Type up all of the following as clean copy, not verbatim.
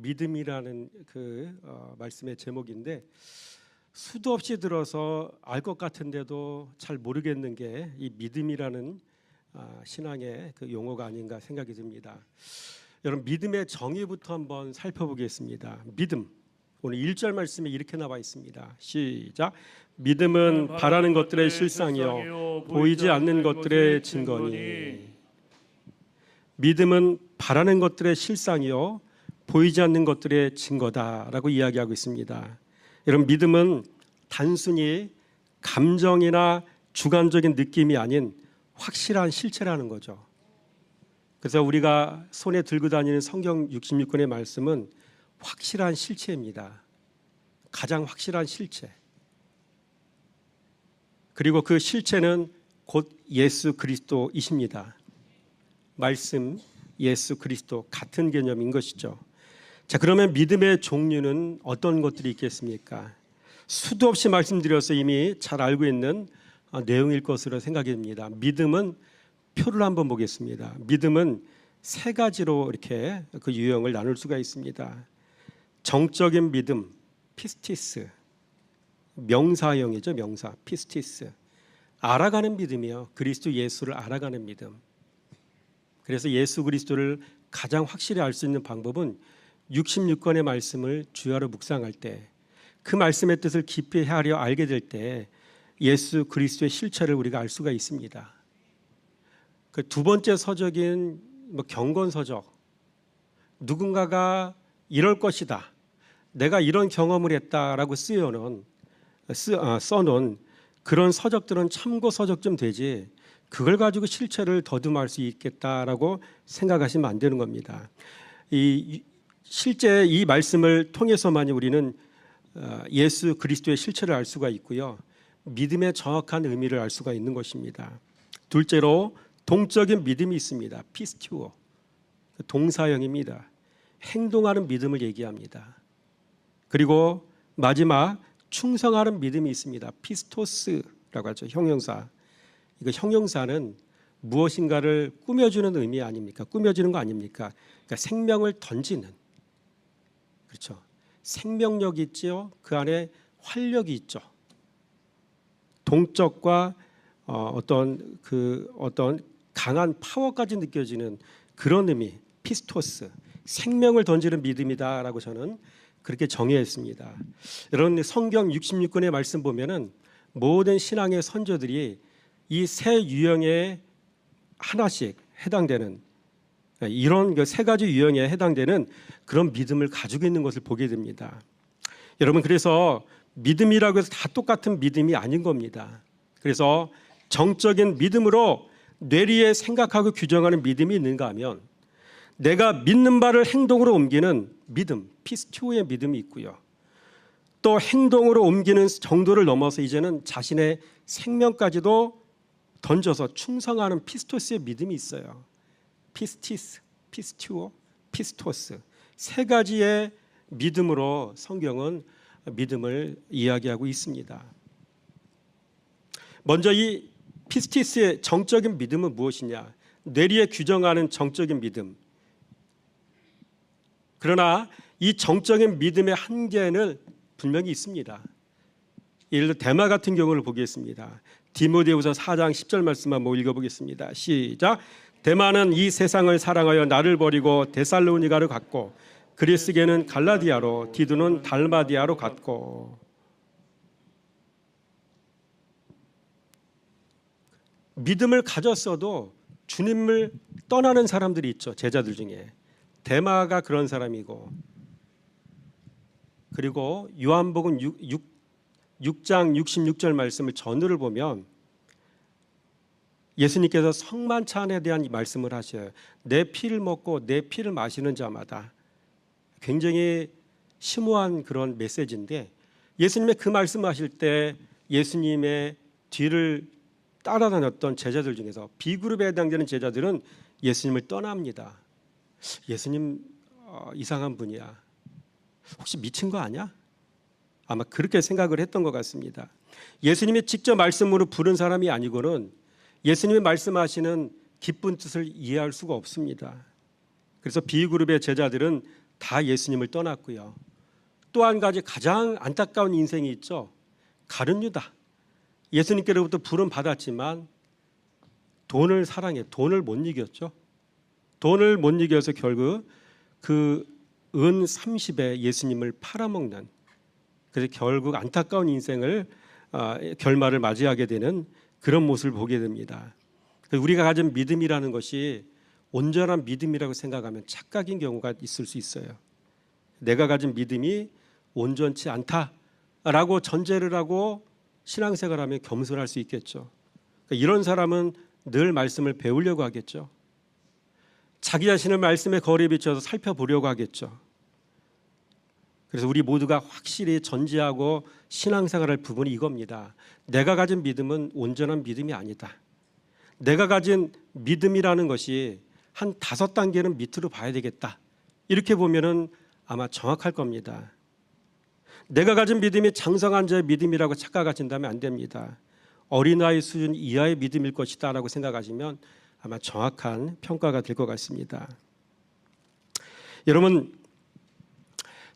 믿음이라는 말씀의 제목인데 수도 없이 들어서 알 것 같은데도 잘 모르겠는 게 이 믿음이라는 신앙의 그 용어가 아닌가 생각이 듭니다. 여러분, 믿음의 정의부터 한번 살펴보겠습니다. 믿음, 오늘 1절 말씀에 이렇게 나와 있습니다. 시작. 믿음은 바라는 것들의 실상이요 보이지 않는 것들의 증거니. 믿음은 바라는 것들의 실상이요 보이지 않는 것들의 증거다라고 이야기하고 있습니다. 여러분, 믿음은 단순히 감정이나 주관적인 느낌이 아닌 확실한 실체라는 거죠. 그래서 우리가 손에 들고 다니는 성경 66권의 말씀은 확실한 실체입니다. 가장 확실한 실체. 그리고 그 실체는 곧 예수 그리스도이십니다. 말씀, 예수 그리스도 같은 개념인 것이죠. 자, 그러면 믿음의 종류는 어떤 것들이 있겠습니까? 수도 없이 말씀드려서 이미 잘 알고 있는 내용일 것으로 생각이 됩니다. 믿음은 표를 한번 보겠습니다. 믿음은 세 가지로 이렇게 그 유형을 나눌 수가 있습니다. 정적인 믿음, 피스티스, 명사형이죠. 명사, 피스티스. 알아가는 믿음이요, 그리스도 예수를 알아가는 믿음. 그래서 예수 그리스도를 가장 확실히 알 수 있는 방법은 66권의 말씀을 주야로 묵상할 때, 그 말씀의 뜻을 깊이 헤아려 알게 될 때 예수 그리스도의 실체를 우리가 알 수가 있습니다. 그 두 번째 서적인 경건서적, 누군가가 이럴 것이다, 내가 이런 경험을 했다라고 써놓은 그런 서적들은 참고 서적 좀 되지, 그걸 가지고 실체를 더듬할 수 있겠다라고 생각하시면 안 되는 겁니다. 실제 이 말씀을 통해서만이 우리는 예수 그리스도의 실체를 알 수가 있고요, 믿음의 정확한 의미를 알 수가 있는 것입니다. 둘째로 동적인 믿음이 있습니다. 피스티오, 동사형입니다. 행동하는 믿음을 얘기합니다. 그리고 마지막 충성하는 믿음이 있습니다. 피스토스라고 하죠. 형용사. 이거 형용사는 무엇인가를 꾸며주는 의미 아닙니까? 꾸며주는 거 아닙니까? 그러니까 생명을 던지는, 그렇죠. 생명력이 있죠. 그 안에 활력이 있죠. 동적과 어떤 강한 파워까지 느껴지는 그런 의미, 피스토스, 생명을 던지는 믿음이다라고 저는 그렇게 정의했습니다. 여러분, 성경 66권의 말씀 보면은 모든 신앙의 선조들이 이 세 유형에 하나씩 해당되는, 이런 세 가지 유형에 해당되는 그런 믿음을 가지고 있는 것을 보게 됩니다. 여러분, 그래서 믿음이라고 해서 다 똑같은 믿음이 아닌 겁니다. 그래서 정적인 믿음으로 뇌리에 생각하고 규정하는 믿음이 있는가 하면, 내가 믿는 바를 행동으로 옮기는 믿음, 피스티오의 믿음이 있고요, 또 행동으로 옮기는 정도를 넘어서 이제는 자신의 생명까지도 던져서 충성하는 피스토스의 믿음이 있어요. 피스티스, 피스티오, 피스토스, 세 가지의 믿음으로 성경은 믿음을 이야기하고 있습니다. 먼저 이 피스티스의 정적인 믿음은 무엇이냐? 뇌리에 규정하는 정적인 믿음. 그러나 이 정적인 믿음의 한계는 분명히 있습니다. 예를 들어 데마 같은 경우를 보겠습니다. 디모데후서 4장 10절 말씀 한번 읽어보겠습니다. 시작. 데마는 이 세상을 사랑하여 나를 버리고 데살로니가로 갔고, 그리스게는 갈라디아로, 디도는 달마디아로 갔고. 믿음을 가졌어도 주님을 떠나는 사람들이 있죠. 제자들 중에 데마가 그런 사람이고, 그리고 요한복음 6장 66절 말씀을 전후를 보면 예수님께서 성만찬에 대한 말씀을 하셔요. 내 피를 먹고 내 피를 마시는 자마다. 굉장히 심오한 그런 메시지인데, 예수님의 그 말씀하실 때 예수님의 뒤를 따라다녔던 제자들 중에서 B그룹에 해당되는 제자들은 예수님을 떠납니다. 예수님 이상한 분이야, 혹시 미친 거 아니야? 아마 그렇게 생각을 했던 것 같습니다. 예수님이 직접 말씀으로 부른 사람이 아니고는 예수님이 말씀하시는 기쁜 뜻을 이해할 수가 없습니다. 그래서 B그룹의 제자들은 다 예수님을 떠났고요. 또 한 가지 가장 안타까운 인생이 있죠. 가룟 유다. 예수님께로부터 부름 받았지만 돈을 사랑해 돈을 못 이겼죠. 돈을 못 이겨서 결국 그 은 30에 예수님을 팔아먹는, 그래서 결국 안타까운 인생을 결말을 맞이하게 되는 그런 모습을 보게 됩니다. 우리가 가진 믿음이라는 것이 온전한 믿음이라고 생각하면 착각인 경우가 있을 수 있어요. 내가 가진 믿음이 온전치 않다라고 전제를 하고 신앙생활하면 겸손할 수 있겠죠. 이런 사람은 늘 말씀을 배우려고 하겠죠. 자기 자신을 말씀의 거리에 비춰서 살펴보려고 하겠죠. 그래서 우리 모두가 확실히 전제하고 신앙생활할 부분이 이겁니다. 내가 가진 믿음은 온전한 믿음이 아니다. 내가 가진 믿음이라는 것이 한 5단계는 밑으로 봐야 되겠다. 이렇게 보면은 아마 정확할 겁니다. 내가 가진 믿음이 장성한 자의 믿음이라고 착각하신다면 안 됩니다. 어린아이 수준 이하의 믿음일 것이다 라고 생각하시면 아마 정확한 평가가 될 것 같습니다. 여러분,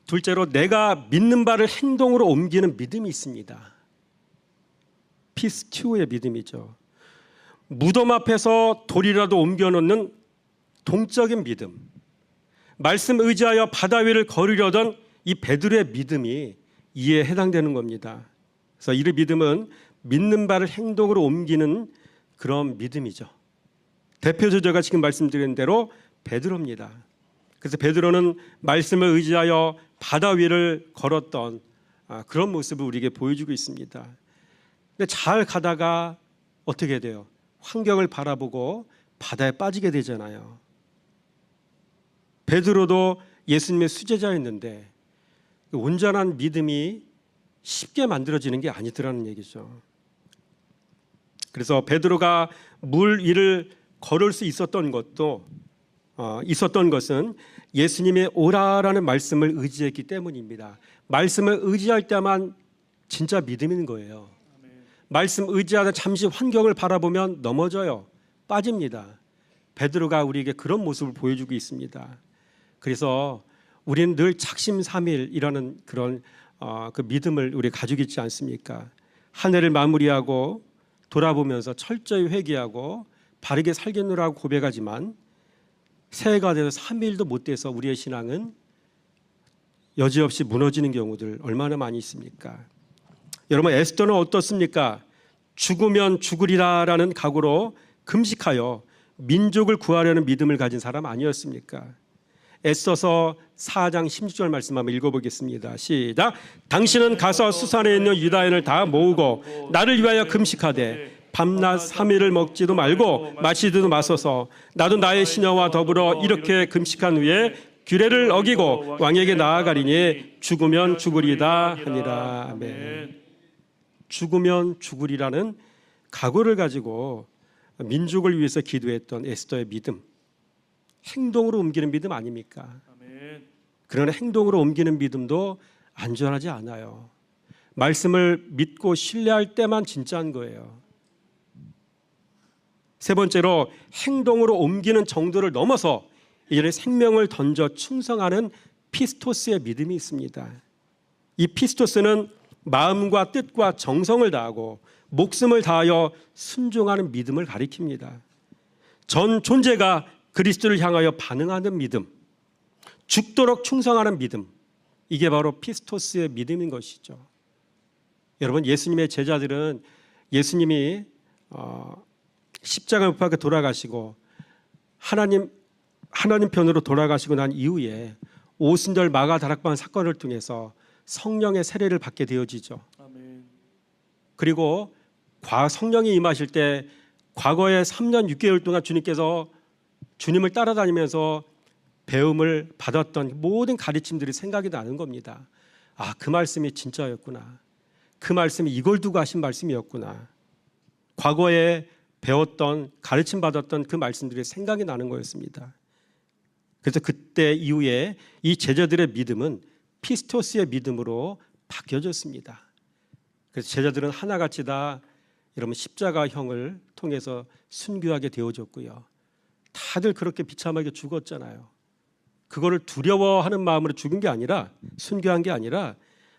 둘째로 내가 믿는 바를 행동으로 옮기는 믿음이 있습니다. 피스튜의 믿음이죠. 무덤 앞에서 돌이라도 옮겨놓는 동적인 믿음, 말씀 의지하여 바다 위를 걸으려던 이 베드로의 믿음이 이에 해당되는 겁니다. 그래서 이 믿음은 믿는 바를 행동으로 옮기는 그런 믿음이죠. 대표적으로 제가 지금 말씀드린 대로 베드로입니다. 그래서 베드로는 말씀을 의지하여 바다 위를 걸었던 그런 모습을 우리에게 보여주고 있습니다. 근데 잘 가다가 어떻게 돼요? 환경을 바라보고 바다에 빠지게 되잖아요. 베드로도 예수님의 수제자였는데 온전한 믿음이 쉽게 만들어지는 게 아니더라는 얘기죠. 그래서 베드로가 물 위를 걸을 수 있었던 것은 예수님의 오라라는 말씀을 의지했기 때문입니다. 말씀을 의지할 때만 진짜 믿음인 거예요. 말씀 의지하다 잠시 환경을 바라보면 넘어져요. 빠집니다. 베드로가 우리에게 그런 모습을 보여주고 있습니다. 그래서 우리는 늘 작심삼일이라는 그런 그 믿음을 우리 가지고 있지 않습니까? 한 해를 마무리하고 돌아보면서 철저히 회개하고 바르게 살겠노라고 고백하지만 새해가 돼서 3일도 못 돼서 우리의 신앙은 여지없이 무너지는 경우들 얼마나 많이 있습니까? 여러분, 에스더는 어떻습니까? 죽으면 죽으리라라는 각오로 금식하여 민족을 구하려는 믿음을 가진 사람 아니었습니까? 에스더서 4장 16절 말씀 한번 읽어보겠습니다. 시작. 당신은 가서 수산에 있는 유다인을 다 모으고 나를 위하여 금식하되 밤낮 3일을 먹지도 말고 마시지도 마소서. 나도 나의 시녀와 더불어 이렇게 금식한 후에 규례를 어기고 왕에게 나아가리니 죽으면 죽으리다 하니라. 아멘. 죽으면 죽으리라는 각오를 가지고 민족을 위해서 기도했던 에스더의 믿음, 행동으로 옮기는 믿음 아닙니까? 그러나 행동으로 옮기는 믿음도 안전하지 않아요. 말씀을 믿고 신뢰할 때만 진짜인 거예요. 세 번째로 행동으로 옮기는 정도를 넘어서 이전에 생명을 던져 충성하는 피스토스의 믿음이 있습니다. 이 피스토스는 마음과 뜻과 정성을 다하고 목숨을 다하여 순종하는 믿음을 가리킵니다. 전 존재가 그리스도를 향하여 반응하는 믿음, 죽도록 충성하는 믿음, 이게 바로 피스토스의 믿음인 것이죠. 여러분, 예수님의 제자들은 예수님이 십자가 못 박혀 돌아가시고 하나님 편으로 돌아가시고 난 이후에 오순절 마가다락방 사건을 통해서 성령의 세례를 받게 되어지죠. 아멘. 그리고 성령이 임하실 때 과거에 3년 6개월 동안 주님께서 주님을 따라다니면서 배움을 받았던 모든 가르침들이 생각이 나는 겁니다. 아, 그 말씀이 진짜였구나. 그 말씀이 이걸 두고 하신 말씀이었구나. 과거에 배웠던 가르침 받았던 그 말씀들이 생각이 나는 거였습니다. 그래서 그때 이후에 이 제자들의 믿음은 피스토스의 믿음으로 바뀌어졌습니다. 그래서 제자들은 하나같이 다 여러분 십자가형을 통해서 순교하게 되어졌고요. 다들 그렇게 비참하게 죽었잖아요. 그거를 두려워하는 마음으로 죽은 게 아니라, 순교한 게 아니라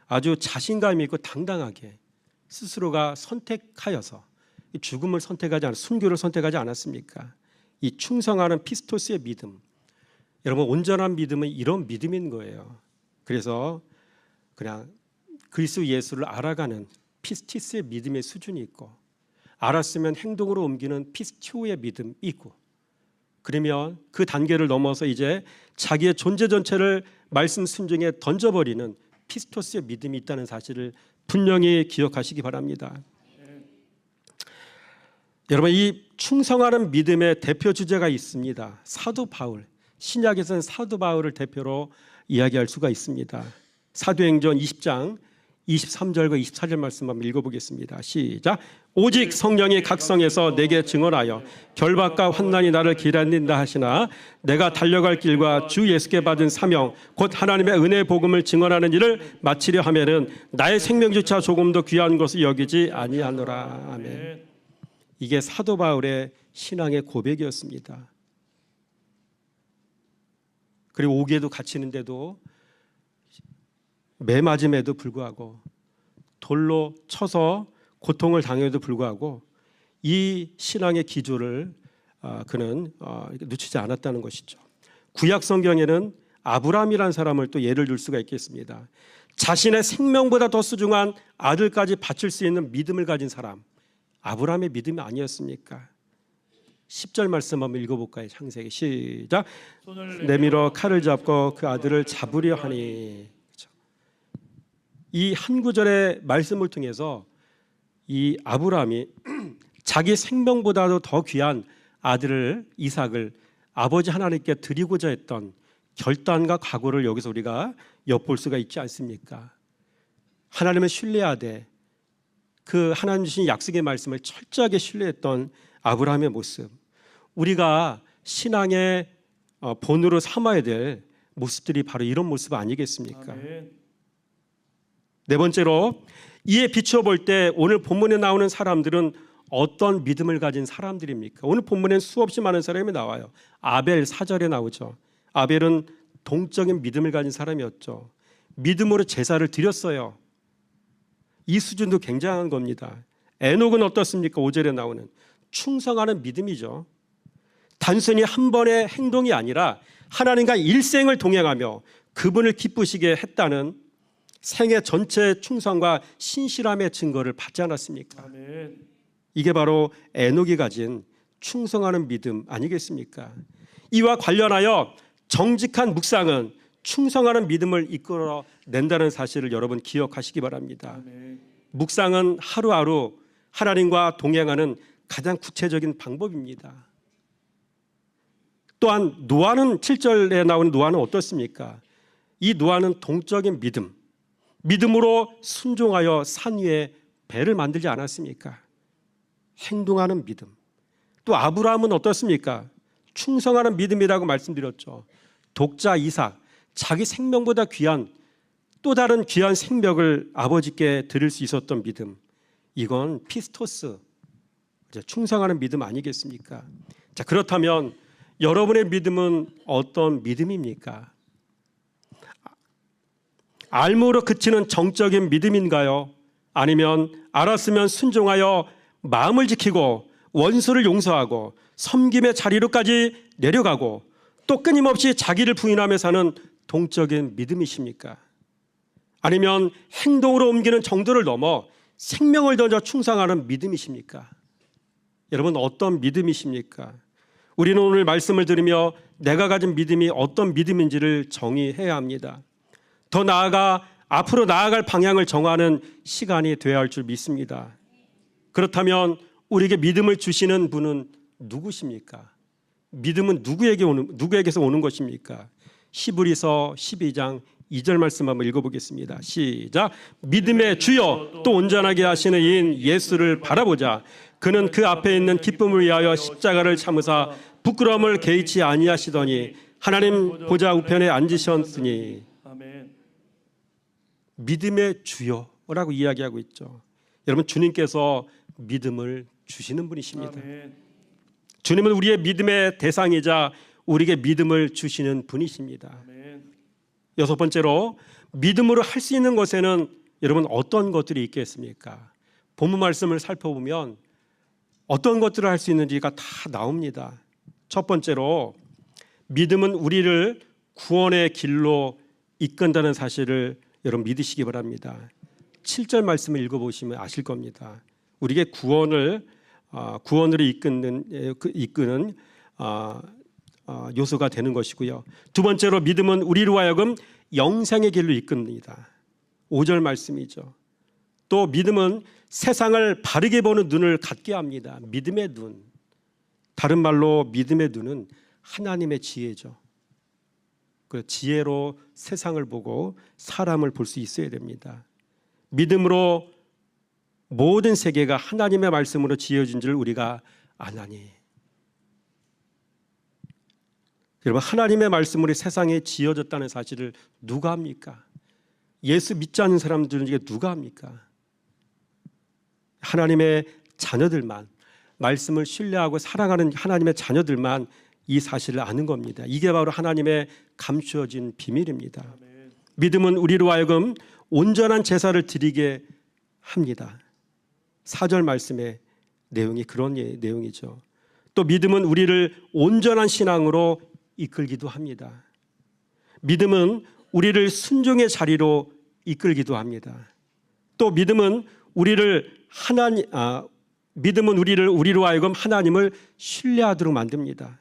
아주 자신감 있고 당당하게 스스로가 선택하여서 죽음을 선택하지 않았, 순교를 선택하지 않았습니까? 이 충성하는 피스토스의 믿음, 여러분 온전한 믿음은 이런 믿음인 거예요. 그래서 그냥 그리스도 예수를 알아가는 피스티스의 믿음의 수준이 있고, 알았으면 행동으로 옮기는 피스티오의 믿음이 있고, 그러면 그 단계를 넘어서 이제 자기의 존재 전체를 말씀 순종에 던져버리는 피스토스의 믿음이 있다는 사실을 분명히 기억하시기 바랍니다. 여러분, 이 충성하는 믿음의 대표 주제가 있습니다. 사도 바울, 신약에서는 사도 바울을 대표로 이야기할 수가 있습니다. 사도행전 20장 23절과 24절 말씀 한번 읽어보겠습니다. 시작. 오직 성령이 각성해서 내게 증언하여 결박과 환난이 나를 기다린다 하시나 내가 달려갈 길과 주 예수께 받은 사명 곧 하나님의 은혜의 복음을 증언하는 일을 마치려 하면은 나의 생명조차 조금도 귀한 것을 여기지 아니하노라. 아멘. 이게 사도 바울의 신앙의 고백이었습니다. 그리고 옥에도 갇히는데도, 매 맞음에도 불구하고, 돌로 쳐서 고통을 당해도 불구하고 이 신앙의 기조를 그는 놓치지 않았다는 것이죠. 구약 성경에는 아브라함이라는 사람을 또 예를 들 수가 있겠습니다. 자신의 생명보다 더 소중한 아들까지 바칠 수 있는 믿음을 가진 사람, 아브라함의 믿음이 아니었습니까? 10절 말씀 한번 읽어볼까요? 창세기 시작. 내밀어 칼을 잡고 그 아들을 잡으려 하니. 이 한 구절의 말씀을 통해서 이 아브라함이 자기 생명보다도 더 귀한 아들을, 이삭을 아버지 하나님께 드리고자 했던 결단과 각오를 여기서 우리가 엿볼 수가 있지 않습니까? 하나님을 신뢰하되 그 하나님 주신 약속의 말씀을 철저하게 신뢰했던 아브라함의 모습, 우리가 신앙의 본으로 삼아야 될 모습들이 바로 이런 모습 아니겠습니까? 아멘. 네 번째로, 이에 비추어 볼 때 오늘 본문에 나오는 사람들은 어떤 믿음을 가진 사람들입니까? 오늘 본문엔 수없이 많은 사람이 나와요. 아벨 4절에 나오죠. 아벨은 동적인 믿음을 가진 사람이었죠. 믿음으로 제사를 드렸어요. 이 수준도 굉장한 겁니다. 에녹은 어떻습니까? 5절에 나오는 충성하는 믿음이죠. 단순히 한 번의 행동이 아니라 하나님과 일생을 동행하며 그분을 기쁘시게 했다는 생애 전체의 충성과 신실함의 증거를 받지 않았습니까? 아멘. 이게 바로 에녹이 가진 충성하는 믿음 아니겠습니까? 이와 관련하여 정직한 묵상은 충성하는 믿음을 이끌어낸다는 사실을 여러분 기억하시기 바랍니다. 아멘. 묵상은 하루하루 하나님과 동행하는 가장 구체적인 방법입니다. 또한 노아는 7절에 나오는 노아는 어떻습니까? 이 노아는 동적인 믿음, 믿음으로 순종하여 산 위에 배를 만들지 않았습니까? 행동하는 믿음. 또 아브라함은 어떻습니까? 충성하는 믿음이라고 말씀드렸죠. 독자 이삭, 자기 생명보다 귀한 또 다른 귀한 생명을 아버지께 드릴 수 있었던 믿음, 이건 피스토스, 충성하는 믿음 아니겠습니까? 자, 그렇다면 여러분의 믿음은 어떤 믿음입니까? 알므로 그치는 정적인 믿음인가요? 아니면 알았으면 순종하여 마음을 지키고 원수를 용서하고 섬김의 자리로까지 내려가고 또 끊임없이 자기를 부인하며 사는 동적인 믿음이십니까? 아니면 행동으로 옮기는 정도를 넘어 생명을 던져 충성하는 믿음이십니까? 여러분, 어떤 믿음이십니까? 우리는 오늘 말씀을 들으며 내가 가진 믿음이 어떤 믿음인지를 정의해야 합니다. 더 나아가 앞으로 나아갈 방향을 정하는 시간이 되어야 할 줄 믿습니다. 그렇다면 우리에게 믿음을 주시는 분은 누구십니까? 믿음은 누구에게서 오는 것입니까? 히브리서 12장 2절 말씀 한번 읽어보겠습니다. 시작. 믿음의 주여 또 온전하게 하시는 이인 예수를 바라보자. 그는 그 앞에 있는 기쁨을 위하여 십자가를 참으사 부끄러움을 개의치 아니하시더니 하나님 보좌 우편에 앉으셨으니. 믿음의 주여라고 이야기하고 있죠. 여러분, 주님께서 믿음을 주시는 분이십니다. 아멘. 주님은 우리의 믿음의 대상이자 우리에게 믿음을 주시는 분이십니다. 아멘. 여섯 번째로 믿음으로 할 수 있는 것에는 여러분 어떤 것들이 있겠습니까? 본문 말씀을 살펴보면 어떤 것들을 할 수 있는지가 다 나옵니다. 첫 번째로 믿음은 우리를 구원의 길로 이끈다는 사실을 여러분 믿으시기 바랍니다. 7절 말씀을 읽어보시면 아실 겁니다. 우리에게 구원으로 이끄는 요소가 되는 것이고요. 두 번째로 믿음은 우리로 하여금 영생의 길로 이끕니다. 5절 말씀이죠. 또 믿음은 세상을 바르게 보는 눈을 갖게 합니다. 믿음의 눈. 다른 말로 믿음의 눈은 하나님의 지혜죠. 그 지혜로 세상을 보고 사람을 볼 수 있어야 됩니다. 믿음으로 모든 세계가 하나님의 말씀으로 지어진 줄 우리가 아나니. 여러분, 하나님의 말씀으로 세상에 지어졌다는 사실을 누가 합니까? 예수 믿지 않는 사람들 중에 누가 합니까? 하나님의 자녀들만, 말씀을 신뢰하고 사랑하는 하나님의 자녀들만 이 사실을 아는 겁니다. 이게 바로 하나님의 감추어진 비밀입니다. 아멘. 믿음은 우리로 하여금 온전한 제사를 드리게 합니다. 4절 말씀의 내용이 그런 내용이죠. 또 믿음은 우리를 온전한 신앙으로 이끌기도 합니다. 믿음은 우리를 순종의 자리로 이끌기도 합니다. 또 믿음은 우리로 하여금 하나님을 신뢰하도록 만듭니다.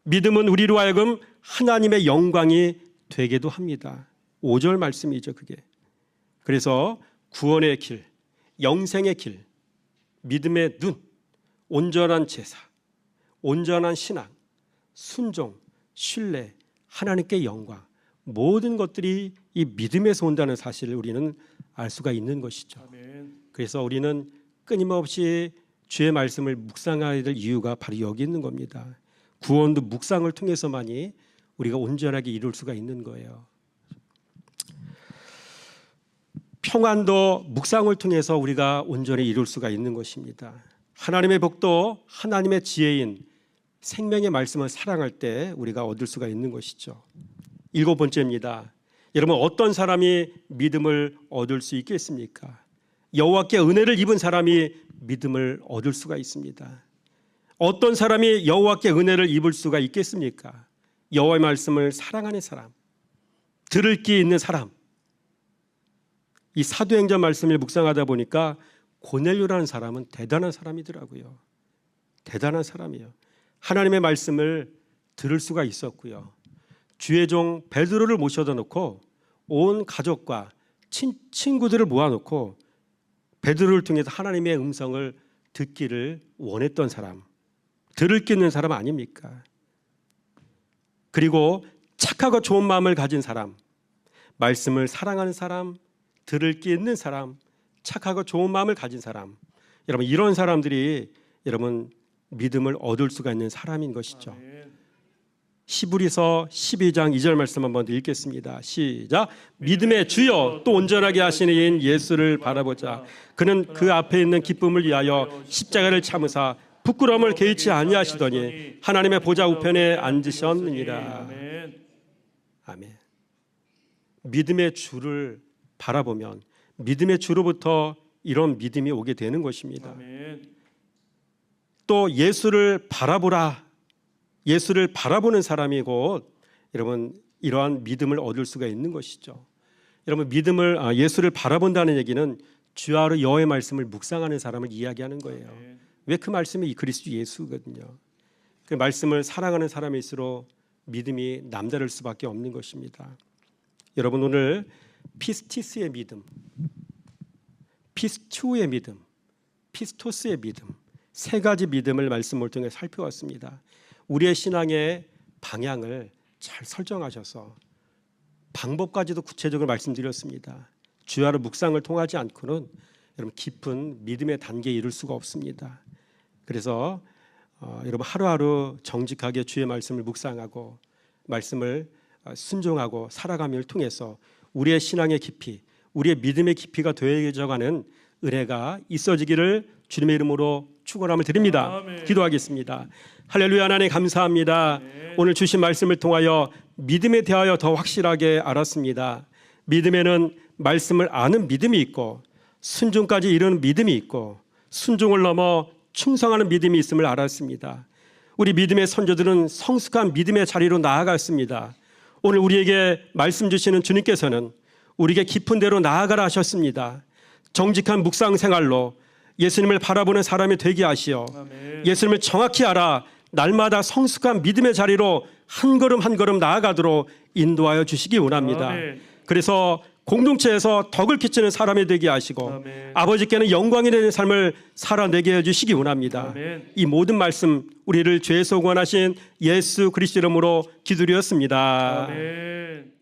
믿음은 우리로 하여금 하나님의 영광이 되게도 합니다. 5절 말씀이죠, 그게. 그래서 구원의 길, 영생의 길, 믿음의 눈, 온전한 제사, 온전한 신앙, 순종, 신뢰, 하나님께 영광, 모든 것들이 이 믿음에서 온다는 사실을 우리는 알 수가 있는 것이죠. 아멘. 그래서 우리는 끊임없이 주의 말씀을 묵상해야 될 이유가 바로 여기 있는 겁니다. 구원도 묵상을 통해서만이 우리가 온전하게 이룰 수가 있는 거예요. 평안도 묵상을 통해서 우리가 온전히 이룰 수가 있는 것입니다. 하나님의 복도 하나님의 지혜인 생명의 말씀을 사랑할 때 우리가 얻을 수가 있는 것이죠. 7번째입니다. 여러분, 어떤 사람이 믿음을 얻을 수 있겠습니까? 여호와께 은혜를 입은 사람이 믿음을 얻을 수가 있습니다. 어떤 사람이 여호와께 은혜를 입을 수가 있겠습니까? 여호와의 말씀을 사랑하는 사람, 들을 귀 있는 사람. 이 사도행전 말씀을 묵상하다 보니까 고넬료라는 사람은 대단한 사람이더라고요. 대단한 사람이에요. 하나님의 말씀을 들을 수가 있었고요. 주의 종 베드로를 모셔다 놓고 온 가족과 친구들을 모아놓고 베드로를 통해서 하나님의 음성을 듣기를 원했던 사람, 들을 끼는 사람 아닙니까? 그리고 착하고 좋은 마음을 가진 사람, 말씀을 사랑하는 사람, 들을 끼 있는 사람, 착하고 좋은 마음을 가진 사람, 여러분 이런 사람들이 여러분 믿음을 얻을 수가 있는 사람인 것이죠. 아멘. 히브리서 12장 2절 말씀 한번 읽겠습니다. 시작. 믿음의 주여 또 온전하게 하시는 이인 예수를 바라보자. 그는 그 앞에 있는 기쁨을 위하여 십자가를 참으사 부끄러움을 개의치 아니하시더니 하나님의 보좌 우편에 앉으셨느니라. 아멘. 아멘. 믿음의 주를 바라보면 믿음의 주로부터 이런 믿음이 오게 되는 것입니다. 아멘. 또 예수를 바라보라. 예수를 바라보는 사람이 곧 여러분 이러한 믿음을 얻을 수가 있는 것이죠. 여러분 예수를 바라본다는 얘기는 주야로 여호와의 말씀을 묵상하는 사람을 이야기하는 거예요. 왜 그 말씀이 그리스도 예수거든요. 그 말씀을 사랑하는 사람일수록 믿음이 남다를 수밖에 없는 것입니다. 여러분 오늘 피스티스의 믿음, 피스투의 믿음, 피스토스의 믿음 세 가지 믿음을 말씀을 통해 살펴왔습니다. 우리의 신앙의 방향을 잘 설정하셔서 방법까지도 구체적으로 말씀드렸습니다. 주야로 묵상을 통하지 않고는 여러분 깊은 믿음의 단계에 이를 수가 없습니다. 그래서 여러분 하루하루 정직하게 주의 말씀을 묵상하고 말씀을 순종하고 살아감을 통해서 우리의 신앙의 깊이, 우리의 믿음의 깊이가 되어져가는 은혜가 있어지기를 주님의 이름으로 축원함을 드립니다. 아멘. 기도하겠습니다. 할렐루야. 하나님 감사합니다. 오늘 주신 말씀을 통하여 믿음에 대하여 더 확실하게 알았습니다. 믿음에는 말씀을 아는 믿음이 있고 순종까지 이르는 믿음이 있고 순종을 넘어 충성하는 믿음이 있음을 알았습니다. 우리 믿음의 선조들은 성숙한 믿음의 자리로 나아갔습니다. 오늘 우리에게 말씀 주시는 주님께서는 우리에게 깊은 데로 나아가라 하셨습니다. 정직한 묵상 생활로 예수님을 바라보는 사람이 되게 하시어 예수님을 정확히 알아 날마다 성숙한 믿음의 자리로 한 걸음 한 걸음 나아가도록 인도하여 주시기 원합니다. 아멘. 그래서 공동체에서 덕을 끼치는 사람이 되게 하시고 아멘. 아버지께는 영광이 되는 삶을 살아내게 해주시기 원합니다. 아멘. 이 모든 말씀 우리를 죄에서 구원하신 예수 그리스도 이름으로 기도드렸습니다. 아멘.